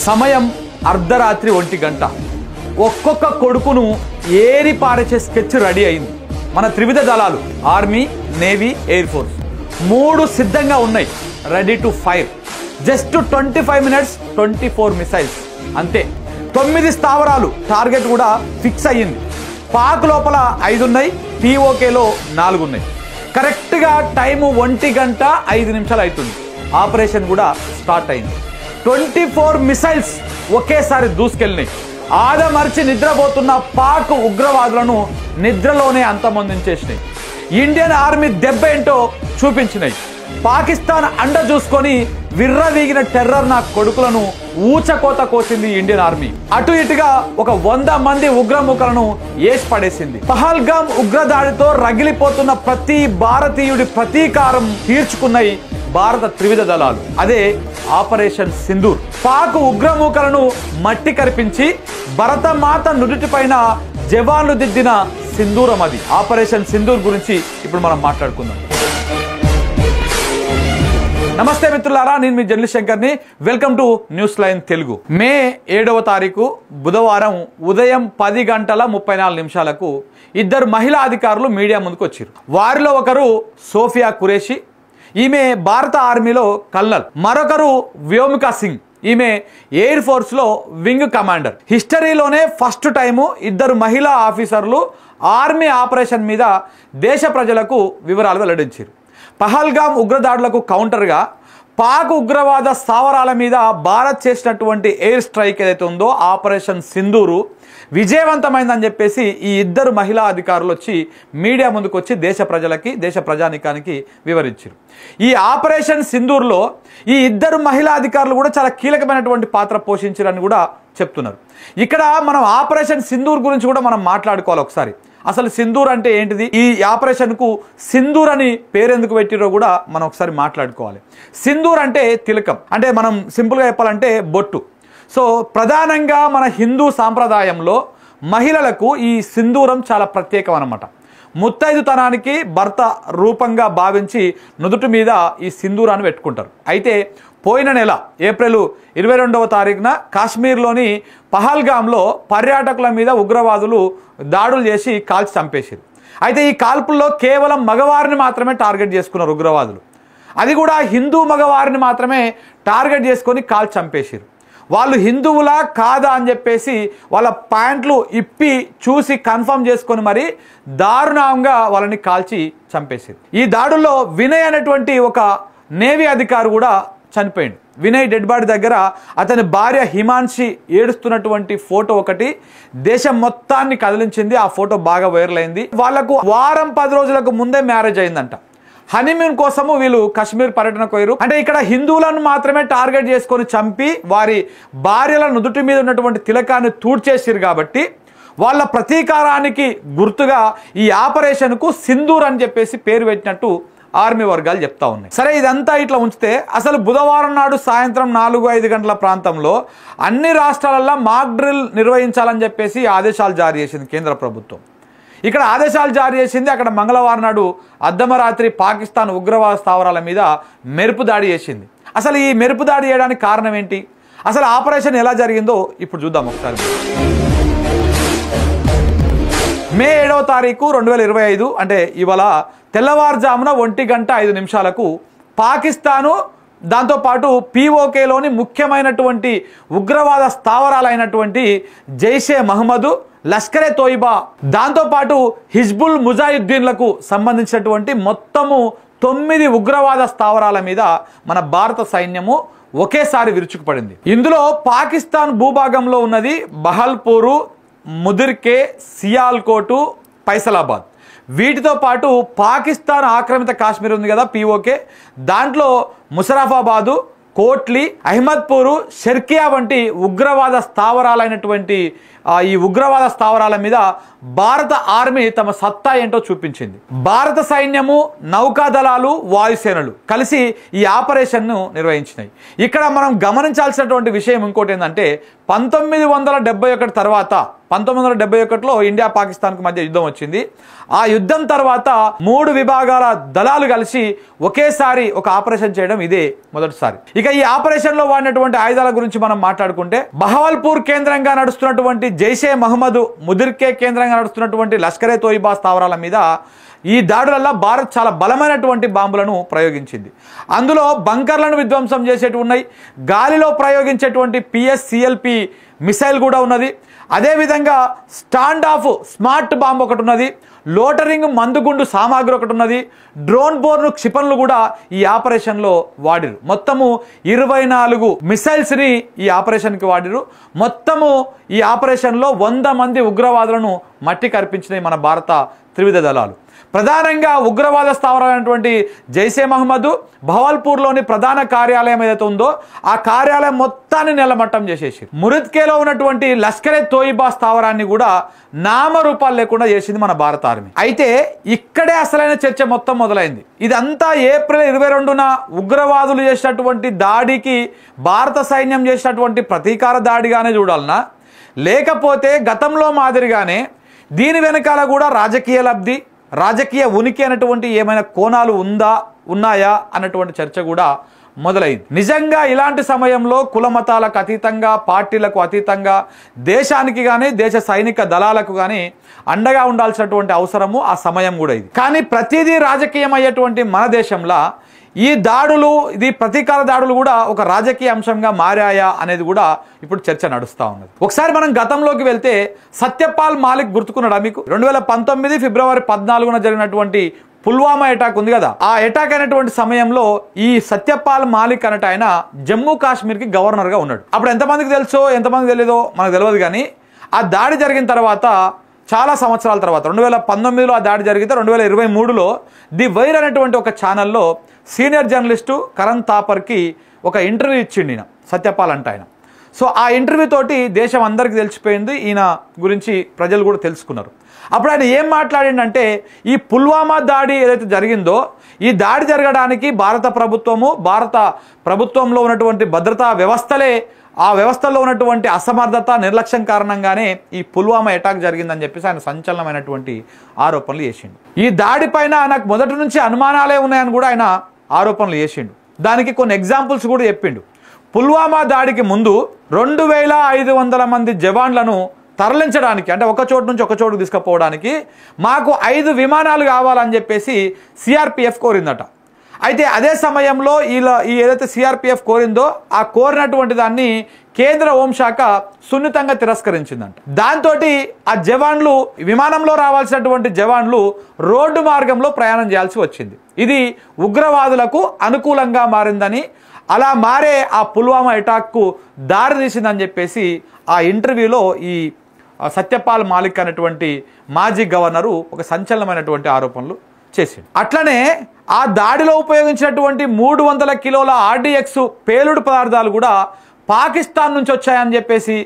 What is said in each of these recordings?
సమయం అర్ధరాత్రి 1 గంట. ఒక్కొక్క కొడుకును ఏరి పారేసే స్కెచ్ రెడీ అయింది. మన త్రివిధ దళాలు ఆర్మీ, నేవీ, ఎయిర్ ఫోర్స్ 3 సిద్ధంగా ఉన్నాయి, ready to fire. Just 25 minutes 24 missiles అంతే. 9 స్థావరాలు టార్గెట్ కూడా ఫిక్స్ అయ్యింది. పాక్ లోపల 5 ఉన్నాయి, POKలో 4 ఉన్నాయి. కరెక్ట్గా టైము 1 గంట 5 నిమిషాలు అవుతుంది. ఆపరేషన్ కూడా స్టార్ట్ అయింది. 24 మిసైల్స్ ఒకేసారి దూసుకెళ్ళినాయి. ఆదమర్చి నిద్రపోతున్న పాక్ ఉగ్రవాదులను నిద్రలోనే అంతమొందించేసినాయి. ఇండియన్ ఆర్మీ దెబ్బ ఏంటో చూపించినాయి. పాకిస్తాన్ అండ చూసుకొని విర్రవీగిన టెర్రర్ నా కొడుకులను ఊచకోత కోసింది ఇండియన్ ఆర్మీ. అటు ఇటుగా ఒక 100 మంది ఉగ్రముఖలను ఏసి పడేసింది. పహల్గామ్ ఉగ్రదాడితో రగిలిపోతున్న ప్రతి భారతీయుడి ప్రతీకారం తీర్చుకున్నాయి భారత త్రివిధ దళాలు. అదే ఆపరేషన్ సింధూర్. పాక్ ఉగ్రమూకలను మట్టి కరిపించి భరతమాత నుదుటిపైన జవాన్లు దిద్దిన సింధూరం అది. ఆపరేషన్ సింధూర్ గురించి ఇప్పుడు మనం మాట్లాడుకుందాం. నమస్తే మిత్రులారా, నేను మీ జర్నలిస్ట్ శంకర్ని. Welcome to news line Telugu. May 7వ తారీఖు బుధవారం ఉదయం 10 గంటల 34 నిమిషాలకు 2 మహిళా అధికారులు మీడియా ముందుకు వచ్చారు. వారిలో ఒకరు సోఫియా ఖురేషి, ఈమె భారత ఆర్మీలో కల్నల్. మరొకరు వ్యోమికా సింగ్, ఈమె ఎయిర్ ఫోర్స్లో వింగ్ కమాండర్. హిస్టరీలోనే ఫస్ట్ టైము 2 మహిళా ఆఫీసర్లు ఆర్మీ ఆపరేషన్ మీద దేశ ప్రజలకు వివరాలు వెల్లడించారు. పహల్గామ్ ఉగ్రదాడులకు కౌంటర్గా పాక్ ఉగ్రవాద స్థావరాల మీద భారత్ చేసినటువంటి ఎయిర్ స్ట్రైక్ ఏదైతే ఉందో ఆపరేషన్ సింధూరు విజయవంతమైందని చెప్పేసి ఈ 2 మహిళా అధికారులు వచ్చి మీడియా ముందుకు వచ్చి దేశ ప్రజలకి, దేశ ప్రజానికానికి వివరించారు. ఈ ఆపరేషన్ సింధూర్లో ఈ 2 మహిళా అధికారులు కూడా చాలా కీలకమైనటువంటి పాత్ర పోషించారని కూడా చెప్తున్నారు. ఇక్కడ మనం ఆపరేషన్ సింధూర్ గురించి కూడా మనం మాట్లాడుకోవాలి ఒకసారి. అసలు సింధూర్ అంటే ఏంటిది, ఈ ఆపరేషన్కు సింధూర్ అని పేరెందుకు పెట్టిరో కూడా మనం ఒకసారి మాట్లాడుకోవాలి. సింధూర్ అంటే తిలకం, అంటే మనం సింపుల్గా చెప్పాలంటే బొట్టు. సో ప్రధానంగా మన హిందూ సాంప్రదాయంలో మహిళలకు ఈ సింధూరం చాలా ప్రత్యేకం అన్నమాట. ముత్తైదుతనానికి భర్త రూపంగా భావించి నుదుటి మీద ఈ సింధూరాన్ని పెట్టుకుంటారు. అయితే పోయిన నెల ఏప్రిల్ 22వ తారీఖున కాశ్మీర్లోని పహల్గామ్లో పర్యాటకుల మీద ఉగ్రవాదులు దాడులు చేసి కాల్చి చంపేశారు. అయితే ఈ కాల్పుల్లో కేవలం మగవారిని మాత్రమే టార్గెట్ చేసుకున్నారు ఉగ్రవాదులు. అది కూడా హిందూ మగవారిని మాత్రమే టార్గెట్ చేసుకొని కాల్చి చంపేశారు. వాళ్ళు హిందువులా కాదా అని చెప్పేసి వాళ్ళ ప్యాంట్లు ఇప్పి చూసి కన్ఫర్మ్ చేసుకొని మరి దారుణంగా వాళ్ళని కాల్చి చంపేశారు. ఈ దాడుల్లో వినయ్ అనేటువంటి ఒక నేవీ అధికారి కూడా చనిపోయింది. వినయ్ డెడ్ బాడీ దగ్గర అతని భార్య హిమాన్షి ఏడుస్తున్నటువంటి ఫోటో ఒకటి దేశం మొత్తాన్ని కదిలించింది. ఆ ఫోటో బాగా వైరల్ అయింది. వాళ్లకు వారం 10 రోజులకు ముందే మ్యారేజ్ అయిందంట. హనీమూన్ కోసము వీళ్ళు కాశ్మీర్ పర్యటనకు పోయారు. అంటే ఇక్కడ హిందువులను మాత్రమే టార్గెట్ చేసుకొని చంపి వారి భార్యల నుదుటి మీద ఉన్నటువంటి తిలకాన్ని తూడ్చేసారు కాబట్టి వాళ్ళ ప్రతీకారానికి గుర్తుగా ఈ ఆపరేషన్కు సింధూర్ అని చెప్పేసి పేరు పెట్టినట్టు ఆర్మీ వర్గాలు చెప్తా ఉన్నాయి. సరే, ఇదంతా ఇట్లా ఉంచితే అసలు బుధవారం నాడు సాయంత్రం 4-5 గంటల ప్రాంతంలో అన్ని రాష్ట్రాలలో మాక్ డ్రిల్ నిర్వహించాలని చెప్పేసి ఆదేశాలు జారీ చేసింది కేంద్ర ప్రభుత్వం. ఇక్కడ ఆదేశాలు జారీ చేసింది. అక్కడ మంగళవారం నాడు అర్ధమరాత్రి పాకిస్తాన్ ఉగ్రవాద స్థావరాల మీద మెరుపు దాడి చేసింది. అసలు ఈ మెరుపు దాడి చేయడానికి కారణం ఏంటి, అసలు ఆపరేషన్ ఎలా జరిగిందో ఇప్పుడు చూద్దాం ఒకసారి. మే 7వ తారీఖు 2025 అంటే ఇవాళ తెల్లవారుజామున 1 గంట 5 నిమిషాలకు పాకిస్తాను దాంతోపాటు POKలోని ముఖ్యమైనటువంటి ఉగ్రవాద స్థావరాలైనటువంటి జైషే మహమ్మద్, లష్కరే తోయిబా, దాంతోపాటు హిజ్బుల్ ముజాహిద్దీన్లకు సంబంధించినటువంటి మొత్తము 9 ఉగ్రవాద స్థావరాల మీద మన భారత సైన్యము ఒకేసారి విరుచుకుపడింది. ఇందులో పాకిస్తాన్ భూభాగంలో ఉన్నది బహల్పూరు, ముదిర్కే, సియాల్కోటు, ఫైసలాబాద్. వీటితో పాటు పాకిస్తాన్ ఆక్రమిత కాశ్మీర్ ఉంది కదా POK, దాంట్లో ముషరఫాబాదు, కోట్లీ, అహ్మద్పూరు, షర్కియా వంటి ఉగ్రవాద స్థావరాలైనటువంటి ఈ ఉగ్రవాద స్థావరాల మీద భారత ఆర్మీ తమ సత్తా ఏంటో చూపించింది. భారత సైన్యము, నౌకాదళాలు, వాయుసేనలు కలిసి ఈ ఆపరేషన్ను నిర్వహించినాయి. ఇక్కడ మనం గమనించాల్సినటువంటి విషయం ఇంకోటి ఏంటంటే 1971 తర్వాత 1971లో ఇండియా పాకిస్తాన్కు మధ్య యుద్ధం వచ్చింది. ఆ యుద్ధం తర్వాత 3 విభాగాల దళాలు కలిసి ఒకేసారి ఒక ఆపరేషన్ చేయడం ఇదే మొదటిసారి. ఇక ఈ ఆపరేషన్ లో వాడినటువంటి ఆయుధాల గురించి మనం మాట్లాడుకుంటే బహవల్పూర్ కేంద్రంగా నడుస్తున్నటువంటి జైషే మహమ్మద్, ముదిర్కే కేంద్రంగా నడుస్తున్నటువంటి లష్కరే తోయిబా స్థావరాల మీద ఈ దాడులలో భారత్ చాలా బలమైనటువంటి బాంబులను ప్రయోగించింది. అందులో బంకర్లను విధ్వంసం చేసేటి ఉన్నాయి, గాలిలో ప్రయోగించేటువంటి పిఎస్సిఎల్పి మిసైల్ కూడా ఉన్నది. అదేవిధంగా స్టాండ్ ఆఫ్ స్మార్ట్ బాంబు ఒకటి ఉన్నది, లోటరింగ్ మందుగుండు సామాగ్రి ఒకటి ఉన్నది, డ్రోన్ బోర్ను క్షిపణులు కూడా ఈ ఆపరేషన్లో వాడిరు. మొత్తము 24 మిసైల్స్ని ఈ ఆపరేషన్కి వాడిరు. మొత్తము ఈ ఆపరేషన్లో 100 మంది ఉగ్రవాదులను మట్టి కర్పించినాయి మన భారత త్రివిధ దళాలు. ప్రధానంగా ఉగ్రవాద స్థావరాలైనటువంటి జైషే మహమ్మద్ బహవల్పూర్లోని ప్రధాన కార్యాలయం ఏదైతే ఉందో ఆ కార్యాలయం మొత్తాన్ని నిలమట్టం చేసేసి మురిద్కేలో ఉన్నటువంటి లష్కరే తోయిబా స్థావరాన్ని కూడా నామరూపాలు లేకుండా చేసింది మన భారత ఆర్మీ. అయితే ఇక్కడే అసలైన చర్చ మొత్తం మొదలైంది. ఇదంతా ఏప్రిల్ 22న ఉగ్రవాదులు చేసినటువంటి దాడికి భారత సైన్యం చేసినటువంటి ప్రతీకార దాడిగానే చూడాలనా, లేకపోతే గతంలో మాదిరిగానే దీని వెనకాల కూడా రాజకీయ లబ్ధి, రాజకీయ ఉనికి అనేటువంటి ఏమైనా కోణాలు ఉన్నాయా అన్నటువంటి చర్చ కూడా మొదలైంది. నిజంగా ఇలాంటి సమయంలో కుల మతాలకు అతీతంగా, పార్టీలకు అతీతంగా దేశానికి కానీ దేశ సైనిక దళాలకు కానీ అండగా ఉండాల్సినటువంటి అవసరము ఆ సమయం కూడా ఇది. కానీ ప్రతిదీ రాజకీయం అయ్యేటువంటి మన దేశంలో ఈ దాడులు, ఇది ప్రతీకార దాడులు కూడా ఒక రాజకీయ అంశంగా మారాయా అనేది కూడా ఇప్పుడు చర్చ నడుస్తూ ఉన్నది. ఒకసారి మనం గతంలోకి వెళ్తే సత్యపాల్ మాలిక్ గుర్తుకున్నాడా మీకు? 2019 ఫిబ్రవరి 14న జరిగినటువంటి పుల్వామా అటాక్ ఉంది కదా, ఆ అటాక్ అయినటువంటి సమయంలో ఈ సత్యపాల్ మాలిక్ అన్నట్టు ఆయన జమ్మూ కాశ్మీర్కి గవర్నర్గా ఉన్నాడు. అప్పుడు ఎంతమందికి తెలుసో ఎంతమందికి తెలియదో మనకు తెలియదు, కానీ ఆ దాడి జరిగిన తర్వాత చాలా సంవత్సరాల తర్వాత 2019లో ఆ దాడి జరిగితే 2023లో ది వైర్ అనేటువంటి ఒక ఛానల్లో సీనియర్ జర్నలిస్టు కరణ్ థాపర్కి ఒక ఇంటర్వ్యూ ఇచ్చిండు ఈయన, సత్యపాల్ అంటే ఆయన. సో ఆ ఇంటర్వ్యూ తోటి దేశం అందరికీ తెలిసిపోయింది, ఈయన గురించి ప్రజలు కూడా తెలుసుకున్నారు. అప్పుడు ఆయన ఏం మాట్లాడిండంటే, ఈ పుల్వామా దాడి ఏదైతే జరిగిందో ఈ దాడి జరగడానికి భారత ప్రభుత్వంలో ఉన్నటువంటి భద్రతా వ్యవస్థలే, ఆ వ్యవస్థలో ఉన్నటువంటి అసమర్థత, నిర్లక్ష్యం కారణంగానే ఈ పుల్వామా అటాక్ జరిగిందని చెప్పేసి ఆయన సంచలనమైనటువంటి ఆరోపణలు చేసిండు. ఈ దాడిపైన నాకు మొదటి నుంచి అనుమానాలే ఉన్నాయని కూడా ఆయన ఆరోపణలు చేసిండు. దానికి కొన్ని ఎగ్జాంపుల్స్ కూడా చెప్పిండు. పుల్వామా దాడికి ముందు 2500 మంది జవాన్లను తరలించడానికి, అంటే ఒక చోటు నుంచి ఒక చోటుకు తీసుకుపోవడానికి మాకు 5 విమానాలు కావాలని చెప్పేసి సిఆర్పిఎఫ్ కోరిందట. అయితే అదే సమయంలో ఈ ఏదైతే సిఆర్పిఎఫ్ కోరిందో ఆ కోరినటువంటి దాన్ని కేంద్ర హోంశాఖ సున్నితంగా తిరస్కరించిందంట. దాంతో ఆ జవాన్లు, విమానంలో రావాల్సినటువంటి జవాన్లు రోడ్డు మార్గంలో ప్రయాణం చేయాల్సి వచ్చింది. ఇది ఉగ్రవాదులకు అనుకూలంగా మారిందని, అలా మారే ఆ పుల్వామా అటాక్కు దారి తీసిందని చెప్పేసి ఆ ఇంటర్వ్యూలో ఈ సత్యపాల్ మాలిక్ అనేటువంటి మాజీ గవర్నరు ఒక సంచలనమైనటువంటి ఆరోపణలు చేసింది. అట్లనే ఆ దాడిలో ఉపయోగించినటువంటి 300 కిలోల ఆర్డిఎక్స్ పేలుడు పదార్థాలు కూడా పాకిస్తాన్ నుంచి వచ్చాయని చెప్పేసి,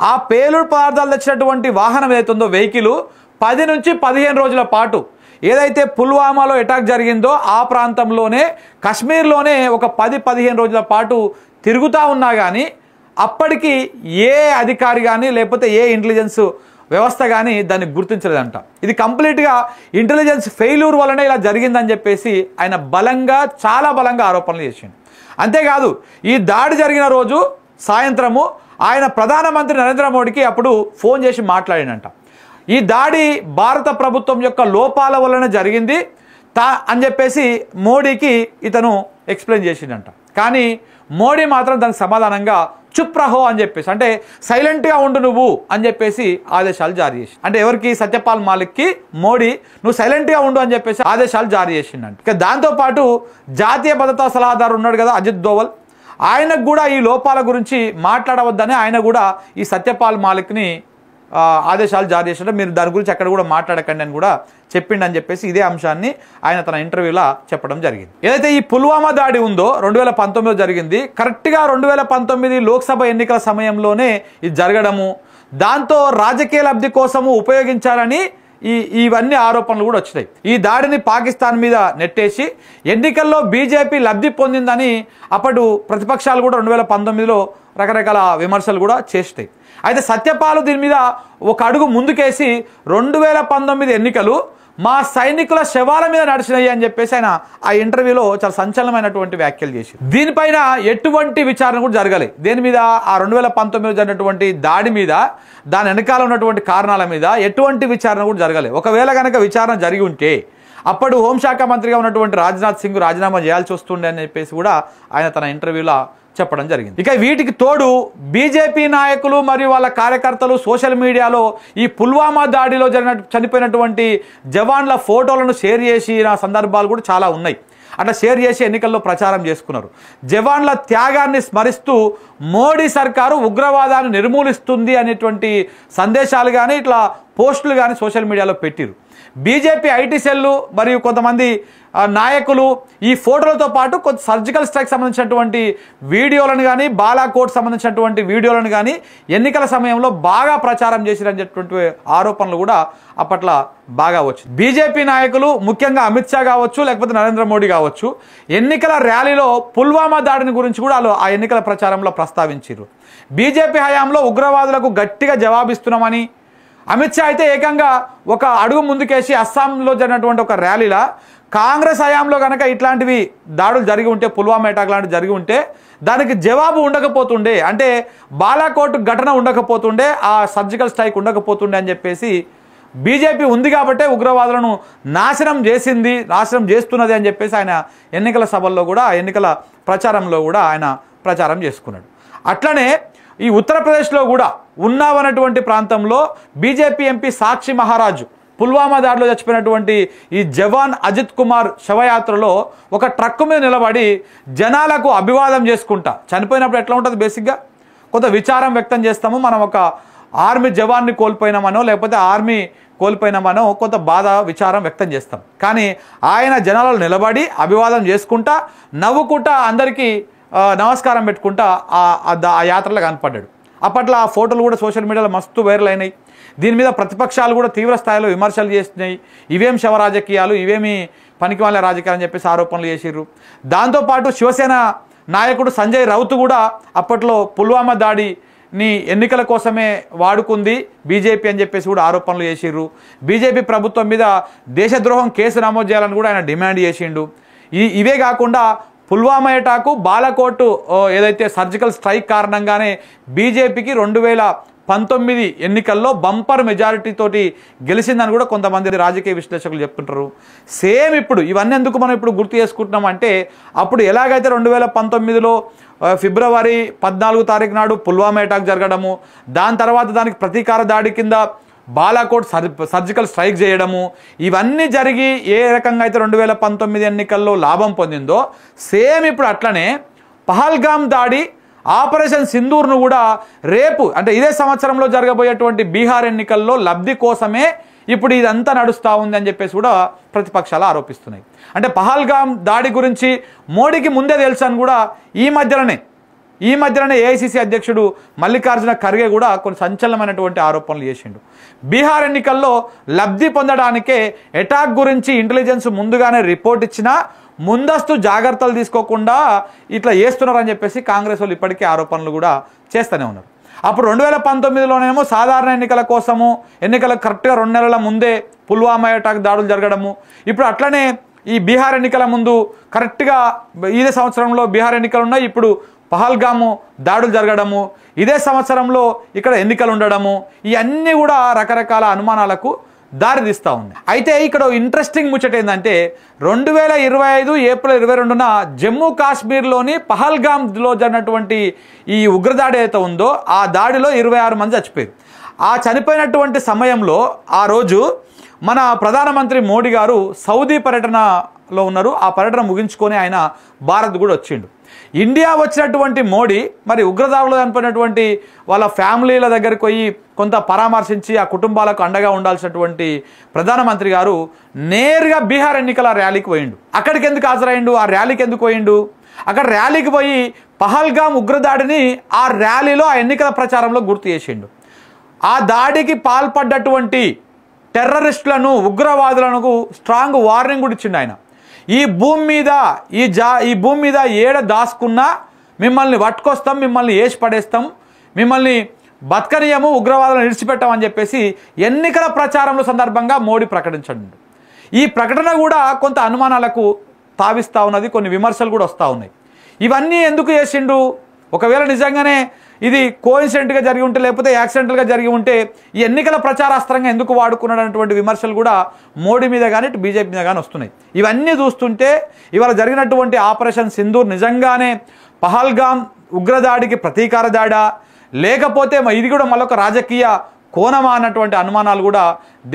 ఆ పేలుడు పదార్థాలు తెచ్చినటువంటి వాహనం ఏదైతుందో వెహికల్ 10 నుంచి 15 రోజుల పాటు ఏదైతే పుల్వామాలో అటాక్ జరిగిందో ఆ ప్రాంతంలోనే, కాశ్మీర్లోనే ఒక 10-15 రోజుల పాటు తిరుగుతూ ఉన్నా కానీ అప్పటికి ఏ అధికారి కానీ లేకపోతే ఏ ఇంటెలిజెన్స్ వ్యవస్థ కానీ దాన్ని గుర్తించలేదంట. ఇది కంప్లీట్గా ఇంటెలిజెన్స్ ఫెయిల్యూర్ వలనే ఇలా జరిగిందని చెప్పేసి ఆయన చాలా బలంగా ఆరోపణలు చేసిండు. అంతేకాదు, ఈ దాడి జరిగిన రోజు సాయంత్రము ఆయన ప్రధానమంత్రి నరేంద్ర మోడీకి అప్పుడు ఫోన్ చేసి మాట్లాడినంట. ఈ దాడి భారత ప్రభుత్వం యొక్క లోపాల వలన జరిగింది అని చెప్పేసి మోడీకి ఇతను ఎక్స్ప్లెయిన్ చేసిండంట. కానీ మోడీ మాత్రం దానికి సమాధానంగా చుప్ రహో అని చెప్పేసి, అంటే సైలెంట్గా ఉండు నువ్వు అని చెప్పేసి ఆదేశాలు జారీ చేసి, అంటే ఎవరికి? సత్యపాల్ మాలిక్కి మోడీ నువ్వు సైలెంట్గా ఉండు అని చెప్పేసి ఆదేశాలు జారీ చేసిండంట. ఇక దాంతోపాటు జాతీయ భద్రతా సలహాదారు ఉన్నాడు కదా అజిత్ దోవల్, ఆయనకు కూడా ఈ లోపాల గురించి మాట్లాడవద్దని ఆయన కూడా ఈ సత్యపాల్ మాలిక్ని ఆదేశాలు జారీ చేసినట్టు, మీరు దాని గురించి ఎక్కడ కూడా మాట్లాడకండి అని కూడా చెప్పిండని చెప్పేసి ఇదే అంశాన్ని ఆయన తన ఇంటర్వ్యూలో చెప్పడం జరిగింది. ఏదైతే ఈ పుల్వామా దాడి ఉందో 2019లో జరిగింది, కరెక్ట్గా 2019 లోక్సభ ఎన్నికల సమయంలోనే ఇది జరగడము, దాంతో రాజకీయ లబ్ధి కోసము ఉపయోగించారని ఇవన్నీ ఆరోపణలు కూడా వచ్చినాయి. ఈ దాడిని పాకిస్తాన్ మీద నెట్టేసి ఎన్నికల్లో బీజేపీ లబ్ధి పొందిందని అప్పుడు ప్రతిపక్షాలు కూడా 2019లో రకరకాల విమర్శలు కూడా చేస్తాయి. అయితే సత్యపాల్ దీని మీద ఒక అడుగు ముందుకేసి 2019 ఎన్నికలు మా సైనికుల శవాల మీద నడిచినాయి అని చెప్పేసి ఆయన ఆ ఇంటర్వ్యూలో చాలా సంచలనమైనటువంటి వ్యాఖ్యలు చేసి, దీనిపైన ఎటువంటి విచారణ కూడా జరగలేదు. దేని మీద? ఆ 2019 జరిగినటువంటి దాడి మీద, దాని వెనకాల ఉన్నటువంటి కారణాల మీద ఎటువంటి విచారణ కూడా జరగలేదు. ఒకవేళ కనుక విచారణ జరిగి ఉంటే అప్పుడు హోంశాఖ మంత్రిగా ఉన్నటువంటి రాజ్నాథ్ సింగ్ రాజీనామా చేయాల్సి వస్తుండే అని చెప్పేసి కూడా ఆయన తన ఇంటర్వ్యూలో చెప్పడం జరిగింది. ఇక వీటికి తోడు బీజేపీ నాయకులు మరియు వాళ్ళ కార్యకర్తలు సోషల్ మీడియాలో ఈ పుల్వామా దాడిలో చనిపోయినటువంటి జవాన్ల ఫోటోలను షేర్ చేసిన సందర్భాలు కూడా చాలా ఉన్నాయి. అట్లా షేర్ చేసి ఎన్నికల్లో ప్రచారం చేసుకున్నారు. జవాన్ల త్యాగాన్ని స్మరిస్తూ మోడీ సర్కారు ఉగ్రవాదాన్ని నిర్మూలిస్తుంది అనేటువంటి సందేశాలు కానీ ఇట్లా పోస్టులు కానీ సోషల్ మీడియాలో పెట్టిరు. బీజేపీ ఐటీ సెల్లు మరియు కొంతమంది నాయకులు ఈ ఫోటోలతో పాటు కొంత సర్జికల్ స్ట్రైక్ సంబంధించినటువంటి వీడియోలను కానీ బాలాకోట్ సంబంధించినటువంటి వీడియోలను కానీ ఎన్నికల సమయంలో బాగా ప్రచారం చేసిరనేటువంటి ఆరోపణలు కూడా అప్పట్లో బాగా వచ్చింది. బీజేపీ నాయకులు ముఖ్యంగా అమిత్ షా కావచ్చు లేకపోతే నరేంద్ర మోడీ కావచ్చు ఎన్నికల ర్యాలీలో పుల్వామా దాడిని గురించి కూడా ఆ ఎన్నికల ప్రచారంలో ప్రస్తావించారు. బీజేపీ హయాంలో ఉగ్రవాదులకు గట్టిగా జవాబిస్తున్నామని, అమిత్ షా అయితే ఏకంగా ఒక అడుగు ముందుకేసి అస్సాంలో జరిగినటువంటి ఒక ర్యాలీలో కాంగ్రెస్ హయాంలో కనుక ఇట్లాంటివి దాడులు జరిగి ఉంటే, పుల్వామా అటాక్ లాంటివి జరిగి ఉంటే దానికి జవాబు ఉండకపోతుండే, అంటే బాలాకోట్ ఘటన ఉండకపోతుండే, ఆ సర్జికల్ స్ట్రైక్ ఉండకపోతుండే అని చెప్పేసి బీజేపీ ఉంది కాబట్టే ఉగ్రవాదులను నాశనం చేస్తున్నది అని చెప్పేసి ఆయన ఎన్నికల సభల్లో కూడా ఎన్నికల ప్రచారంలో కూడా ఆయన ప్రచారం చేసుకున్నాడు. అట్లనే ఈ ఉత్తరప్రదేశ్లో కూడా ఉన్నావ్ అన్నటువంటి ప్రాంతంలో బీజేపీ ఎంపీ సాక్షి మహారాజు పుల్వామా దాడిలో చచ్చిపోయినటువంటి ఈ జవాన్ అజిత్ కుమార్ శవయాత్రలో ఒక ట్రక్ మీద నిలబడి జనాలకు అభివాదం చేసుకుంటా, చనిపోయినప్పుడు ఎట్లా ఉంటుంది బేసిక్గా కొంత విచారం వ్యక్తం చేస్తాము, మనం ఒక ఆర్మీ జవాన్ని కోల్పోయినామనో లేకపోతే ఆర్మీ కోల్పోయినామనో కొంత బాధ విచారం వ్యక్తం చేస్తాం. కానీ ఆయన జనాలలో నిలబడి అభివాదం చేసుకుంటా నవ్వుకుంటా అందరికీ నమస్కారం పెట్టుకుంటా ఆ యాత్రలో కనపడ్డాడు. అప్పట్లో ఆ ఫోటోలు కూడా సోషల్ మీడియాలో మస్తు వైరల్ అయినాయి. దీని మీద ప్రతిపక్షాలు కూడా తీవ్ర స్థాయిలో విమర్శలు చేస్తున్నాయి. ఇవేం శవ రాజకీయాలు, ఇవేమి పనికిమాల రాజకీయాలు అని చెప్పేసి ఆరోపణలు చేసిర్రు. దాంతోపాటు శివసేన నాయకుడు సంజయ్ రౌత్ కూడా అప్పట్లో పుల్వామా దాడిని ఎన్నికల కోసమే వాడుకుంది బీజేపీ అని చెప్పేసి కూడా ఆరోపణలు చేసిర్రు. బీజేపీ ప్రభుత్వం మీద దేశద్రోహం కేసు నమోదు చేయాలని కూడా ఆయన డిమాండ్ చేసిండు. ఇవే కాకుండా పుల్వామా అటాకు బాలాకోట్ ఏదైతే సర్జికల్ స్ట్రైక్ కారణంగానే బీజేపీకి 2019 ఎన్నికల్లో బంపర్ మెజారిటీ తోటి గెలిచిందని కూడా కొంతమంది రాజకీయ విశ్లేషకులు చెప్తుంటారు. సేమ్ ఇప్పుడు ఇవన్నీ ఎందుకు మనం ఇప్పుడు గుర్తు చేసుకుంటున్నాం అంటే అప్పుడు ఎలాగైతే 2019లో ఫిబ్రవరి 14 తారీఖు నాడు పుల్వామా అటాక్ జరగడము, దాని తర్వాత దానికి ప్రతీకార దాడి కింద బాలాకోట్ సర్జికల్ స్ట్రైక్ చేయడము, ఇవన్నీ జరిగి ఏ రకంగా అయితే 2019 ఎన్నికల్లో లాభం పొందిందో సేమ్ ఇప్పుడు అట్లనే పహల్గామ్ దాడి ఆపరేషన్ సింధూర్ను కూడా రేపు అంటే ఇదే సంవత్సరంలో జరగబోయేటువంటి బీహార్ ఎన్నికల్లో లబ్ధి కోసమే ఇప్పుడు ఇదంతా నడుస్తూ ఉంది అని చెప్పేసి కూడా ప్రతిపక్షాలు ఆరోపిస్తున్నాయి. అంటే పహల్గామ్ దాడి గురించి మోడీకి ముందే తెలుసు అని కూడా ఈ మధ్యలోనే ఏఐసీసీ అధ్యక్షుడు మల్లికార్జున ఖర్గే కూడా కొన్ని సంచలనమైనటువంటి ఆరోపణలు చేసిండు. బీహార్ ఎన్నికల్లో లబ్ధి పొందడానికే అటాక్ గురించి ఇంటెలిజెన్స్ ముందుగానే రిపోర్ట్ ఇచ్చినా ముందస్తు జాగ్రత్తలు తీసుకోకుండా ఇట్లా చేస్తున్నారని చెప్పేసి కాంగ్రెస్ వాళ్ళు ఇప్పటికే ఆరోపణలు కూడా చేస్తూనే ఉన్నారు. అప్పుడు 2019లోనేమో సాధారణ ఎన్నికల కోసము ఎన్నికలకు కరెక్ట్గా 2 నెలల ముందే పుల్వామా అటాక్ దాడులు జరగడము, ఇప్పుడు అట్లనే ఈ బీహార్ ఎన్నికల ముందు కరెక్ట్గా ఇదే సంవత్సరంలో బీహార్ ఎన్నికలు ఉన్నాయి, ఇప్పుడు పహల్గాము దాడులు జరగడము, ఇదే సంవత్సరంలో ఇక్కడ ఎన్నికలు ఉండడము, ఇవన్నీ కూడా రకరకాల అనుమానాలకు దారితీస్తూ ఉంది. అయితే ఇక్కడ ఇంట్రెస్టింగ్ ముచ్చట ఏంటంటే 2025 ఏప్రిల్ 22న జమ్మూ కాశ్మీర్లోని పహల్గామ్లో జరిగినటువంటి ఈ ఉగ్రదాడి అయితే ఉందో ఆ దాడిలో 26 మంది చచ్చిపోయారు. ఆ చనిపోయినటువంటి సమయంలో ఆ రోజు మన ప్రధానమంత్రి మోడీ గారు సౌదీ పర్యటనలో ఉన్నారు. ఆ పర్యటన ముగించుకొని ఆయన భారత్ కూడా వచ్చిండు. ఇండియా వచ్చినటువంటి మోడీ మరి ఉగ్రదాడులు చనిపోయినటువంటి వాళ్ళ ఫ్యామిలీల దగ్గరికి పోయి కొంత పరామర్శించి ఆ కుటుంబాలకు అండగా ఉండాల్సినటువంటి ప్రధానమంత్రి గారు నేరుగా బీహార్ ఎన్నికల ర్యాలీకి పోయిండు. అక్కడికి ఎందుకు హాజరైండు, ఆ ర్యాలీకి ఎందుకు పోయిండు? అక్కడ ర్యాలీకి పోయి పహల్గామ్ ఉగ్రదాడిని ఆ ర్యాలీలో ఆ ఎన్నికల ప్రచారంలో గుర్తు చేసిండు. ఆ దాడికి పాల్పడ్డటువంటి టెర్రరిస్టులను ఉగ్రవాదులకు స్ట్రాంగ్ వార్నింగ్ కూడా ఇచ్చిండు ఆయన. ఈ భూమి మీద ఏడ దాసుకున్నా మిమ్మల్ని పట్టుకొస్తాం, మిమ్మల్ని వేసి పడేస్తాం, మిమ్మల్ని బతకనీయము, ఉగ్రవాదులను విడిచిపెట్టామని చెప్పేసి ఎన్నికల ప్రచారంలో సందర్భంగా మోడీ ప్రకటించండి. ఈ ప్రకటన కూడా కొంత అనుమానాలకు తావిస్తూ ఉన్నది, కొన్ని విమర్శలు కూడా వస్తూ ఉన్నాయి. ఇవన్నీ ఎందుకు చేసిండు? ఒకవేళ నిజంగానే ఇది కోఇన్సిడెంట్గా జరిగి ఉంటే, లేకపోతే యాక్సిడెంటల్గా జరిగి ఉంటే ఈ ఎన్నికల ప్రచారాస్త్రంగా ఎందుకు వాడుకున్నాడనేటువంటి విమర్శలు కూడా మోడీ మీద కానీ బీజేపీ మీద కానీ వస్తున్నాయి. ఇవన్నీ చూస్తుంటే ఇవాళ జరిగినటువంటి ఆపరేషన్ సింధూర్ నిజంగానే పహల్గామ్ ఉగ్రదాడికి ప్రతీకార దాడా, లేకపోతే ఇది కూడా మరొక రాజకీయ కోణమా అన్నటువంటి అనుమానాలు కూడా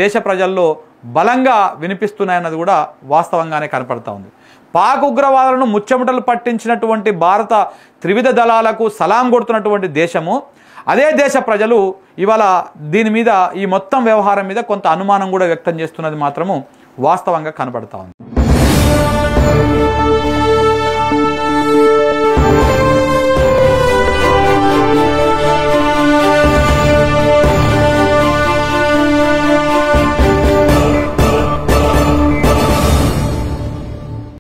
దేశ ప్రజల్లో బలంగా వినిపిస్తున్నాయన్నది కూడా వాస్తవంగానే కనపడతా ఉంది. పాక్ ఉగ్రవాదులను ముచ్చెమటలు పట్టించినటువంటి భారత త్రివిధ దళాలకు సలాం కొడుతున్నటువంటి దేశము, అదే దేశ ప్రజలు ఇవాళ దీని మీద, ఈ మొత్తం వ్యవహారం మీద కొంత అనుమానం కూడా వ్యక్తం చేస్తున్నది మాత్రము వాస్తవంగా కనపడతా ఉంది.